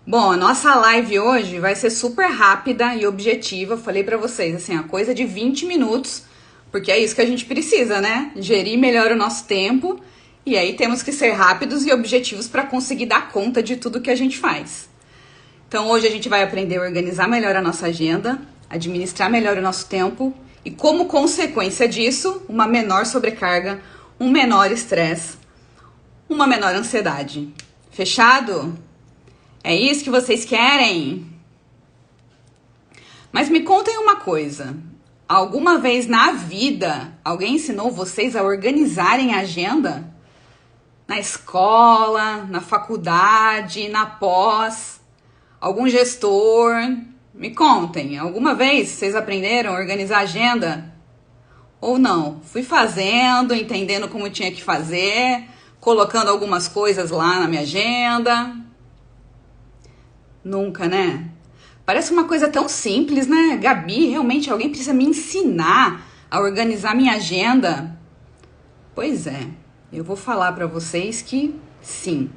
Bom, a nossa live hoje vai ser super rápida e objetiva. Falei pra vocês, assim, a coisa de 20 minutos, porque é isso que a gente precisa, né? Gerir melhor o nosso tempo e aí temos que ser rápidos e objetivos para conseguir dar conta de tudo que a gente faz. Então hoje a gente vai aprender a organizar melhor a nossa agenda, administrar melhor o nosso tempo e, como consequência disso, uma menor sobrecarga, um menor estresse, uma menor ansiedade. Fechado? É isso que vocês querem? Mas me contem uma coisa. Alguma vez na vida alguém ensinou vocês a organizarem a agenda? Na escola, na faculdade, na pós? Algum gestor? Me contem. Alguma vez vocês aprenderam a organizar a agenda? Ou não? Fui fazendo, entendendo como tinha que fazer, colocando algumas coisas lá na minha agenda. Nunca, né? Parece uma coisa tão simples, né? Gabi, realmente alguém precisa me ensinar a organizar minha agenda? Pois é, eu vou falar pra vocês que sim.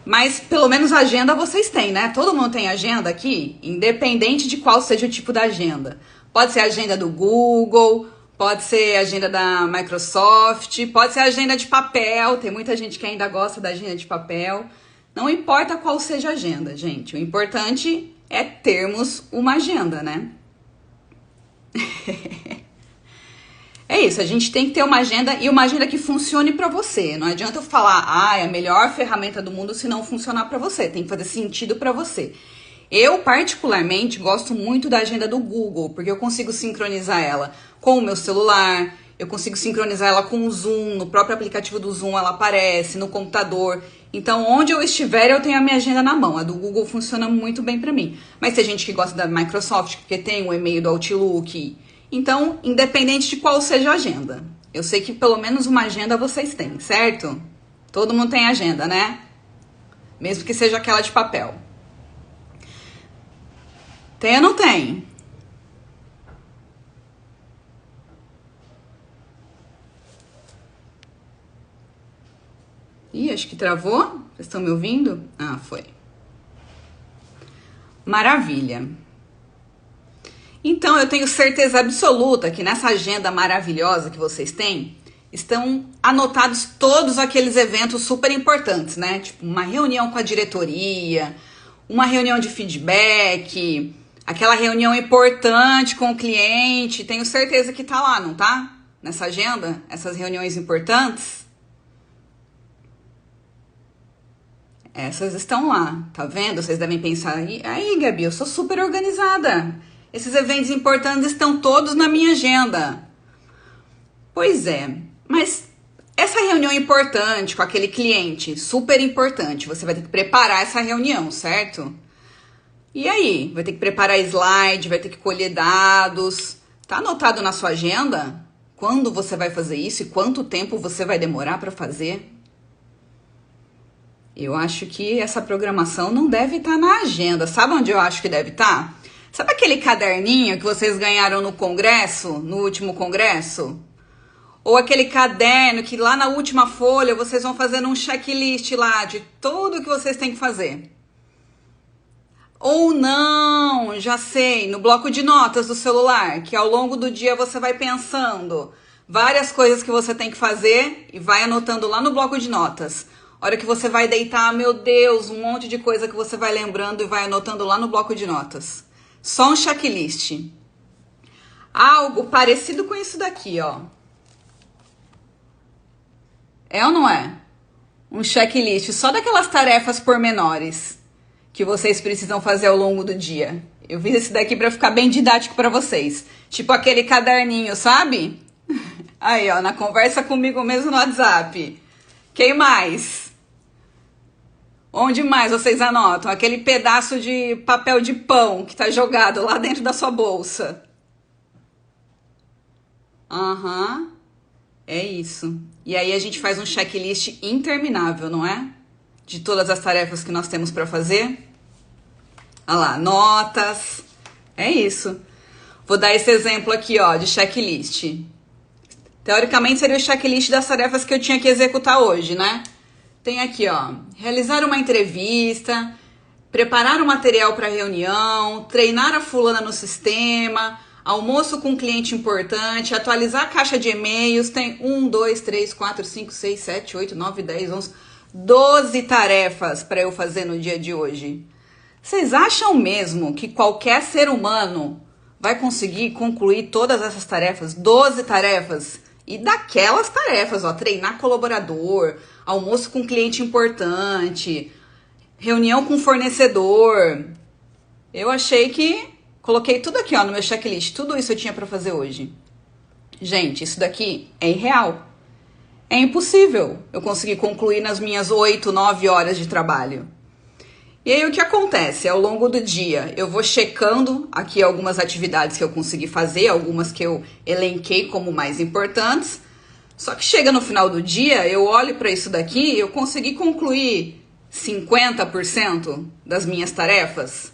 Mas pelo menos agenda vocês têm, né? Todo mundo tem agenda aqui, independente de qual seja o tipo da agenda. Pode ser a agenda do Google, pode ser a agenda da Microsoft, pode ser a agenda de papel. Tem muita gente que ainda gosta da agenda de papel. Não importa qual seja a agenda, gente. O importante é termos uma agenda, né? É isso, a gente tem que ter uma agenda e uma agenda que funcione pra você. Não adianta eu falar, é a melhor ferramenta do mundo se não funcionar pra você. Tem que fazer sentido pra você. Eu, particularmente, gosto muito da agenda do Google, porque eu consigo sincronizar ela com o meu celular, eu consigo sincronizar ela com o Zoom, no próprio aplicativo do Zoom ela aparece, no computador. Então, onde eu estiver, eu tenho a minha agenda na mão. A do Google funciona muito bem pra mim. Mas tem gente que gosta da Microsoft, porque tem o e-mail do Outlook. Então, independente de qual seja a agenda. Eu sei que pelo menos uma agenda vocês têm, certo? Todo mundo tem agenda, né? Mesmo que seja aquela de papel. Tem ou não tem? Ih, acho que travou. Vocês estão me ouvindo? Ah, foi. Maravilha. Então, eu tenho certeza absoluta que nessa agenda maravilhosa que vocês têm, estão anotados todos aqueles eventos super importantes, né? Tipo, uma reunião com a diretoria, uma reunião de feedback, aquela reunião importante com o cliente. Tenho certeza que tá lá, não tá? Nessa agenda, essas reuniões importantes. Essas estão lá, tá vendo? Vocês devem pensar, aí, Gabi, eu sou super organizada. Esses eventos importantes estão todos na minha agenda. Pois é, mas essa reunião importante com aquele cliente, super importante, você vai ter que preparar essa reunião, certo? E aí? Vai ter que preparar slide, vai ter que colher dados. Tá anotado na sua agenda quando você vai fazer isso e quanto tempo você vai demorar para fazer? Eu acho que essa programação não deve estar na agenda. Sabe onde eu acho que deve estar? Sabe aquele caderninho que vocês ganharam no congresso, no último congresso? Ou aquele caderno que lá na última folha vocês vão fazendo um checklist lá de tudo que vocês têm que fazer? Ou não, já sei, no bloco de notas do celular, que ao longo do dia você vai pensando várias coisas que você tem que fazer e vai anotando lá no bloco de notas. A hora que você vai deitar, meu Deus, um monte de coisa que você vai lembrando e vai anotando lá no bloco de notas. Só um checklist. Algo parecido com isso daqui, ó. É ou não é? Um checklist só daquelas tarefas pormenores que vocês precisam fazer ao longo do dia. Eu fiz esse daqui pra ficar bem didático pra vocês. Tipo aquele caderninho, sabe? Aí, ó, na conversa comigo mesmo no WhatsApp. Quem mais? Onde mais vocês anotam? Aquele pedaço de papel de pão que tá jogado lá dentro da sua bolsa. Aham, é isso. E aí a gente faz um checklist interminável, não é? De todas as tarefas que nós temos para fazer. Olha lá, notas. É isso. Vou dar esse exemplo aqui, ó, de checklist. Teoricamente seria o checklist das tarefas que eu tinha que executar hoje, né? Tem aqui, ó, realizar uma entrevista, preparar o material para reunião, treinar a fulana no sistema, almoço com um cliente importante, atualizar a caixa de e-mails. Tem 1, 2, 3, 4, 5, 6, 7, 8, 9, 10, 11, 12 tarefas para eu fazer no dia de hoje. Vocês acham mesmo que qualquer ser humano vai conseguir concluir todas essas tarefas? 12 tarefas. E daquelas tarefas, ó, treinar colaborador, almoço com cliente importante, reunião com fornecedor. Eu achei que coloquei tudo aqui, ó, no meu checklist. Tudo isso eu tinha para fazer hoje. Gente, isso daqui é irreal. É impossível eu conseguir concluir nas minhas 8, 9 horas de trabalho. E aí o que acontece? Ao longo do dia eu vou checando aqui algumas atividades que eu consegui fazer, algumas que eu elenquei como mais importantes. Só que chega no final do dia, eu olho para isso daqui, eu consegui concluir 50% das minhas tarefas.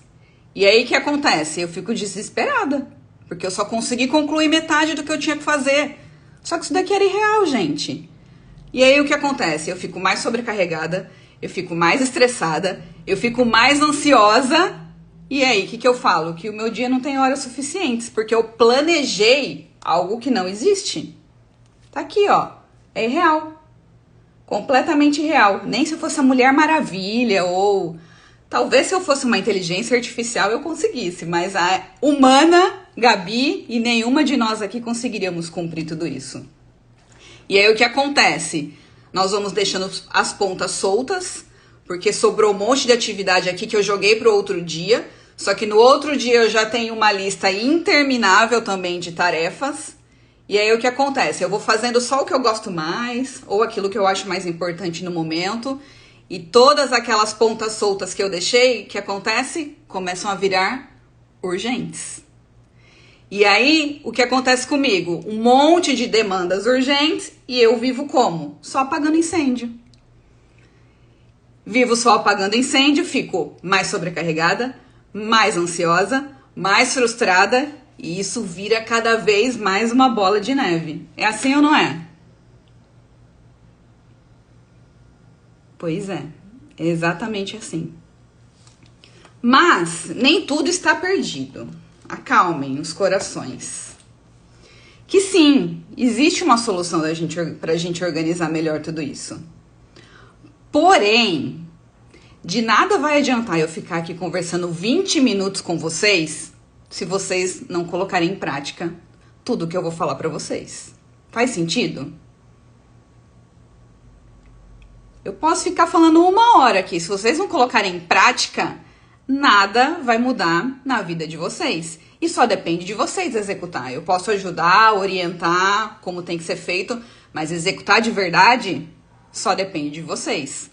E aí o que acontece? Eu fico desesperada, porque eu só consegui concluir metade do que eu tinha que fazer. Só que isso daqui era irreal, gente. E aí o que acontece? Eu fico mais sobrecarregada, eu fico mais estressada, eu fico mais ansiosa. E aí, o que eu falo? Que o meu dia não tem horas suficientes, porque eu planejei algo que não existe. Tá aqui, ó. É irreal. Completamente irreal. Nem se eu fosse a Mulher Maravilha, ou talvez se eu fosse uma inteligência artificial eu conseguisse, mas a humana, Gabi, e nenhuma de nós aqui conseguiríamos cumprir tudo isso. E aí o que acontece? Nós vamos deixando as pontas soltas, porque sobrou um monte de atividade aqui que eu joguei para o outro dia. Só que no outro dia eu já tenho uma lista interminável também de tarefas. E aí o que acontece? Eu vou fazendo só o que eu gosto mais, ou aquilo que eu acho mais importante no momento. E todas aquelas pontas soltas que eu deixei, o que acontece? Começam a virar urgentes. E aí, o que acontece comigo? Um monte de demandas urgentes e eu vivo como? Só apagando incêndio. Vivo só apagando incêndio, fico mais sobrecarregada, mais ansiosa, mais frustrada e isso vira cada vez mais uma bola de neve. É assim ou não é? Pois é exatamente assim. Mas nem tudo está perdido. Acalmem os corações. Que sim, existe uma solução para a gente organizar melhor tudo isso. Porém, de nada vai adiantar eu ficar aqui conversando 20 minutos com vocês se vocês não colocarem em prática tudo que eu vou falar para vocês. Faz sentido? Eu posso ficar falando 1 hora aqui. Se vocês não colocarem em prática, nada vai mudar na vida de vocês. E só depende de vocês executar. Eu posso ajudar, orientar como tem que ser feito, mas executar de verdade só depende de vocês.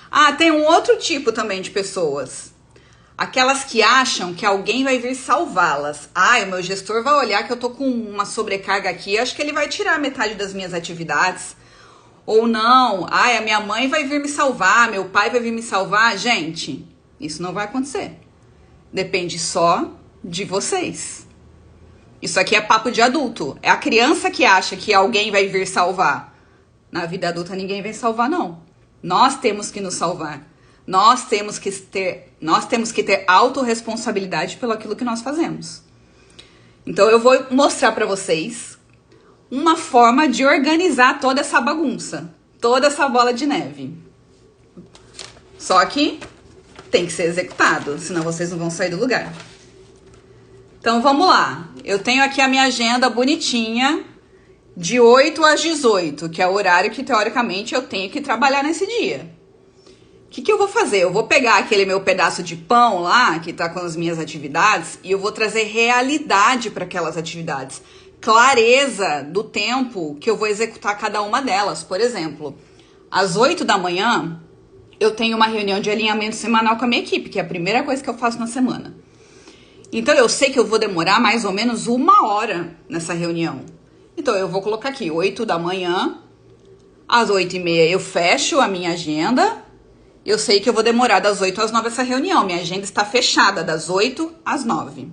Ah, tem um outro tipo também de pessoas. Aquelas que acham que alguém vai vir salvá-las. Ah, o meu gestor vai olhar que eu tô com uma sobrecarga aqui, acho que ele vai tirar metade das minhas atividades. Ou não, ah, a minha mãe vai vir me salvar, meu pai vai vir me salvar. Gente, isso não vai acontecer. Depende só de vocês. Isso aqui é papo de adulto. É a criança que acha que alguém vai vir salvar. Na vida adulta ninguém vem salvar, não. Nós temos que nos salvar. Nós temos que ter autorresponsabilidade pelo aquilo que nós fazemos. Então eu vou mostrar para vocês uma forma de organizar toda essa bagunça, toda essa bola de neve. Só que tem que ser executado, senão vocês não vão sair do lugar. Então vamos lá. Eu tenho aqui a minha agenda bonitinha de 8 às 18, que é o horário que teoricamente eu tenho que trabalhar nesse dia. O que eu vou fazer? Eu vou pegar aquele meu pedaço de pão lá, que tá com as minhas atividades, e eu vou trazer realidade para aquelas atividades. Clareza do tempo que eu vou executar cada uma delas. Por exemplo, às 8 da manhã, eu tenho uma reunião de alinhamento semanal com a minha equipe, que é a primeira coisa que eu faço na semana. Então, eu sei que eu vou demorar mais ou menos 1 hora nessa reunião. Então, eu vou colocar aqui 8 da manhã, às 8h30 eu fecho a minha agenda. Eu sei que eu vou demorar das 8 às 9 essa reunião. Minha agenda está fechada das 8 às 9.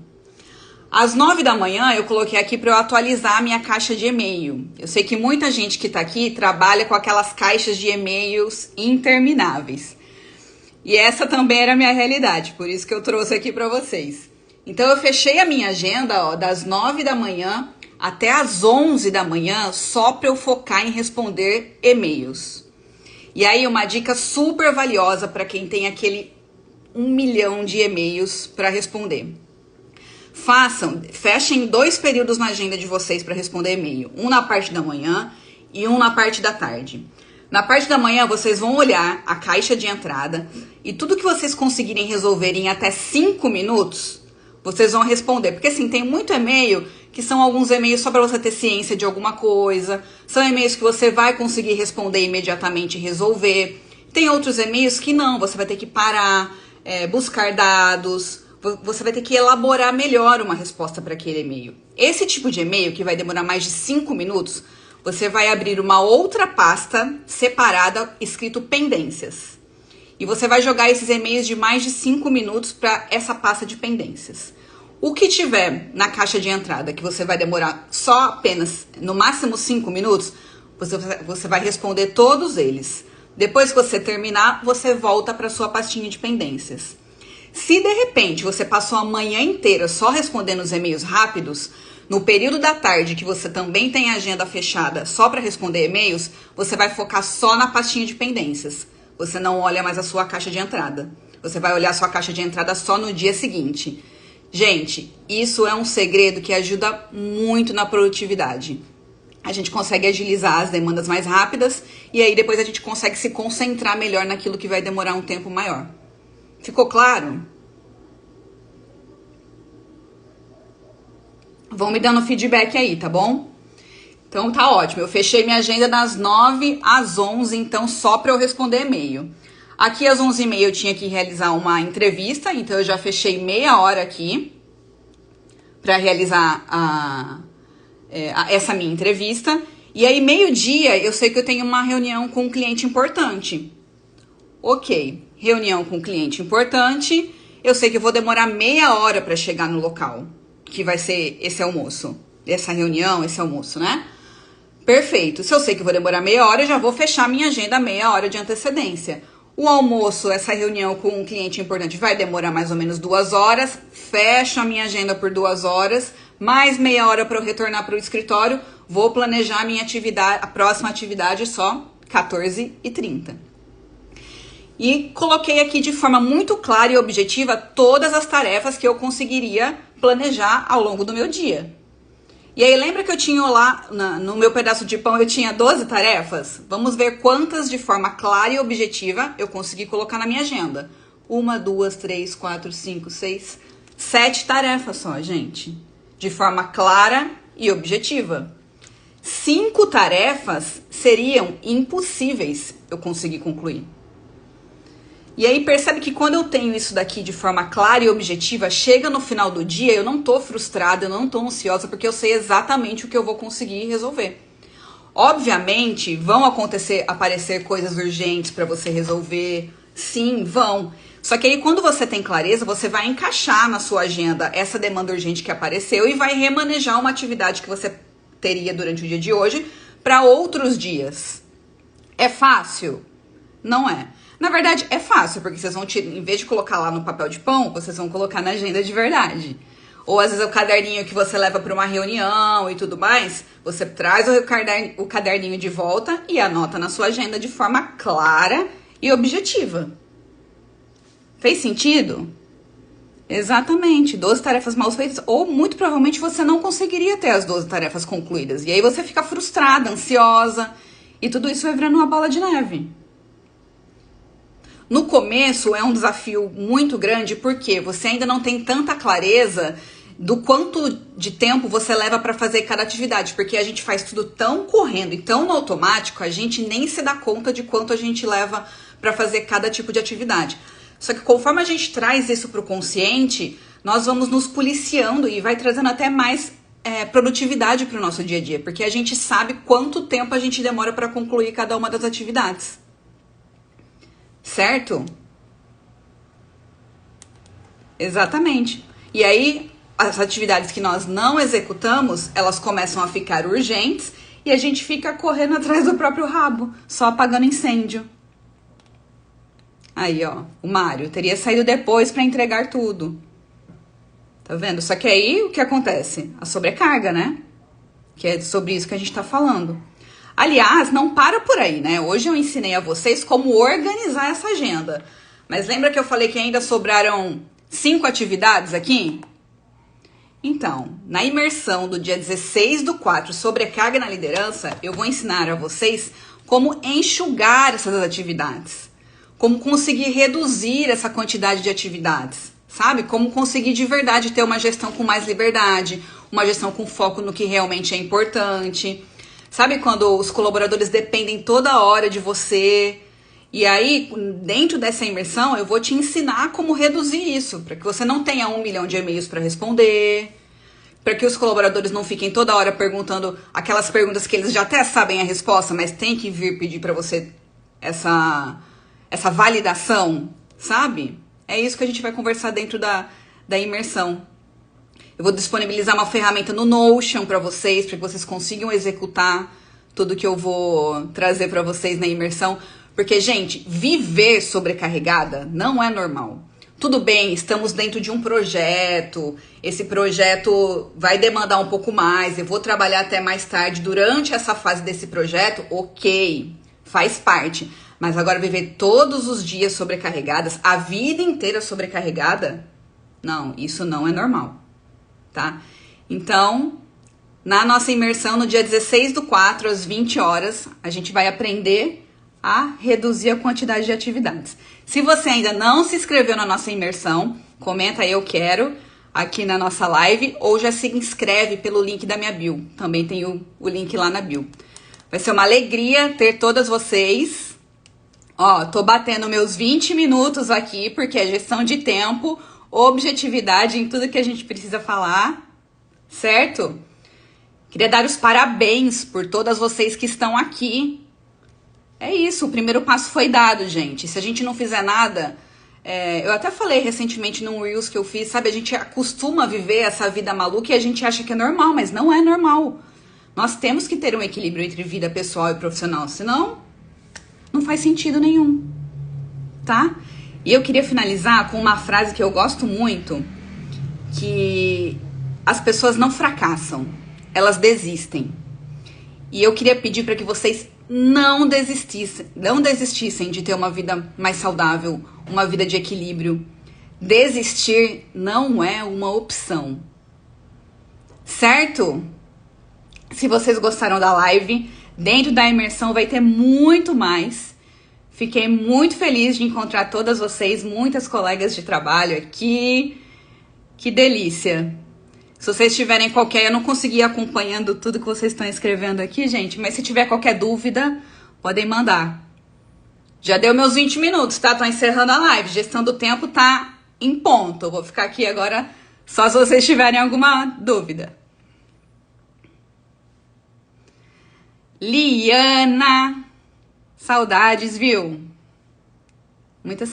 Às 9 da manhã, eu coloquei aqui para eu atualizar a minha caixa de e-mail. Eu sei que muita gente que está aqui trabalha com aquelas caixas de e-mails intermináveis. E essa também era a minha realidade, por isso que eu trouxe aqui para vocês. Então eu fechei a minha agenda, ó, das 9 da manhã até as 11 da manhã, só para eu focar em responder e-mails. E aí uma dica super valiosa para quem tem aquele 1 milhão de e-mails para responder. Fechem 2 períodos na agenda de vocês para responder e-mail. Um na parte da manhã e um na parte da tarde. Na parte da manhã, vocês vão olhar a caixa de entrada e tudo que vocês conseguirem resolver em até 5 minutos, vocês vão responder. Porque assim, tem muito e-mail que são alguns e-mails só para você ter ciência de alguma coisa. São e-mails que você vai conseguir responder imediatamente e resolver. Tem outros e-mails que não, você vai ter que parar, buscar dados, você vai ter que elaborar melhor uma resposta para aquele e-mail. Esse tipo de e-mail, que vai demorar mais de 5 minutos, você vai abrir uma outra pasta separada, escrito pendências. E você vai jogar esses e-mails de mais de 5 minutos para essa pasta de pendências. O que tiver na caixa de entrada, que você vai demorar só apenas, no máximo 5 minutos, você vai responder todos eles. Depois que você terminar, você volta para sua pastinha de pendências. Se de repente você passou a manhã inteira só respondendo os e-mails rápidos, no período da tarde que você também tem a agenda fechada só para responder e-mails, você vai focar só na pastinha de pendências. Você não olha mais a sua caixa de entrada. Você vai olhar a sua caixa de entrada só no dia seguinte. Gente, isso é um segredo que ajuda muito na produtividade. A gente consegue agilizar as demandas mais rápidas e aí depois a gente consegue se concentrar melhor naquilo que vai demorar um tempo maior. Ficou claro? Vão me dando feedback aí, tá bom? Então tá ótimo. Eu fechei minha agenda das 9 às 11, então só para eu responder e-mail. Aqui às 11h30 eu tinha que realizar uma entrevista, então eu já fechei meia hora aqui para realizar essa minha entrevista. E aí, meio-dia, eu sei que eu tenho uma reunião com um cliente importante. Ok, reunião com um cliente importante, eu sei que eu vou demorar meia hora para chegar no local, que vai ser esse almoço, essa reunião, esse almoço, né? Perfeito, se eu sei que eu vou demorar meia hora, eu já vou fechar minha agenda meia hora de antecedência. O almoço, essa reunião com um cliente importante vai demorar mais ou menos 2 horas, fecho a minha agenda por 2 horas, mais meia hora para eu retornar para o escritório, vou planejar a minha atividade, a próxima atividade só 14h30. E coloquei aqui de forma muito clara e objetiva todas as tarefas que eu conseguiria planejar ao longo do meu dia. E aí, lembra que eu tinha lá, no meu pedaço de pão, eu tinha 12 tarefas? Vamos ver quantas de forma clara e objetiva eu consegui colocar na minha agenda. 1, 2, 3, 4, 5, 6, 7 tarefas só, gente. De forma clara e objetiva. 5 tarefas seriam impossíveis eu conseguir concluir. E aí percebe que quando eu tenho isso daqui de forma clara e objetiva, chega no final do dia, eu não tô frustrada, eu não tô ansiosa, porque eu sei exatamente o que eu vou conseguir resolver. Obviamente, vão aparecer coisas urgentes para você resolver. Sim, vão. Só que aí quando você tem clareza, você vai encaixar na sua agenda essa demanda urgente que apareceu e vai remanejar uma atividade que você teria durante o dia de hoje para outros dias. É fácil? Não é. Na verdade, é fácil, porque vocês vão, em vez de colocar lá no papel de pão, vocês vão colocar na agenda de verdade. Ou às vezes o caderninho que você leva para uma reunião e tudo mais, você traz o caderninho de volta e anota na sua agenda de forma clara e objetiva. Fez sentido? Exatamente, 12 tarefas mal feitas, ou muito provavelmente você não conseguiria ter as 12 tarefas concluídas. E aí você fica frustrada, ansiosa, e tudo isso vai virando uma bola de neve. No começo é um desafio muito grande porque você ainda não tem tanta clareza do quanto de tempo você leva para fazer cada atividade, porque a gente faz tudo tão correndo e tão no automático, a gente nem se dá conta de quanto a gente leva para fazer cada tipo de atividade. Só que conforme a gente traz isso para o consciente, nós vamos nos policiando e vai trazendo até mais produtividade para o nosso dia a dia, porque a gente sabe quanto tempo a gente demora para concluir cada uma das atividades. Certo? Exatamente. E aí, as atividades que nós não executamos, elas começam a ficar urgentes e a gente fica correndo atrás do próprio rabo, só apagando incêndio. Aí, ó, o Mário teria saído depois para entregar tudo. Tá vendo? Só que aí, o que acontece? A sobrecarga, né? Que é sobre isso que a gente tá falando. Aliás, não para por aí, né? Hoje eu ensinei a vocês como organizar essa agenda. Mas lembra que eu falei que ainda sobraram 5 atividades aqui? Então, na imersão do dia 16/4, sobrecarga na liderança, eu vou ensinar a vocês como enxugar essas atividades. Como conseguir reduzir essa quantidade de atividades, sabe? Como conseguir de verdade ter uma gestão com mais liberdade, uma gestão com foco no que realmente é importante. Sabe quando os colaboradores dependem toda hora de você? E aí, dentro dessa imersão, eu vou te ensinar como reduzir isso, para que você não tenha 1 milhão de e-mails para responder, para que os colaboradores não fiquem toda hora perguntando aquelas perguntas que eles já até sabem a resposta, mas tem que vir pedir para você essa validação, sabe? É isso que a gente vai conversar dentro da imersão. Eu vou disponibilizar uma ferramenta no Notion para que vocês consigam executar tudo que eu vou trazer para vocês na imersão. Porque, gente, viver sobrecarregada não é normal. Tudo bem, estamos dentro de um projeto, esse projeto vai demandar um pouco mais, eu vou trabalhar até mais tarde durante essa fase desse projeto, ok, faz parte. Mas agora viver todos os dias sobrecarregadas, a vida inteira sobrecarregada, não, isso não é normal, tá? Então, na nossa imersão, no dia 16/4, às 20 horas, a gente vai aprender a reduzir a quantidade de atividades. Se você ainda não se inscreveu na nossa imersão, comenta aí, eu quero, aqui na nossa live, ou já se inscreve pelo link da minha bio. Também tem o link lá na bio. Vai ser uma alegria ter todas vocês. Ó, tô batendo meus 20 minutos aqui, porque é gestão de tempo, objetividade em tudo que a gente precisa falar, certo? Queria dar os parabéns por todas vocês que estão aqui. É isso, o primeiro passo foi dado, gente. Se a gente não fizer nada, eu até falei recentemente num Reels que eu fiz, sabe? A gente acostuma viver essa vida maluca e a gente acha que é normal, mas não é normal. Nós temos que ter um equilíbrio entre vida pessoal e profissional, senão não faz sentido nenhum, tá? E eu queria finalizar com uma frase que eu gosto muito, que as pessoas não fracassam, elas desistem. E eu queria pedir para que vocês não desistissem de ter uma vida mais saudável, uma vida de equilíbrio. Desistir não é uma opção, certo? Se vocês gostaram da live, dentro da imersão vai ter muito mais. Fiquei muito feliz de encontrar todas vocês, muitas colegas de trabalho aqui. Que delícia! Se vocês tiverem qualquer... Eu não consegui ir acompanhando tudo que vocês estão escrevendo aqui, gente. Mas se tiver qualquer dúvida, podem mandar. Já deu meus 20 minutos, tá? Tô encerrando a live. Gestão do tempo tá em ponto. Eu vou ficar aqui agora só se vocês tiverem alguma dúvida. Liana. Saudades, viu? Muitas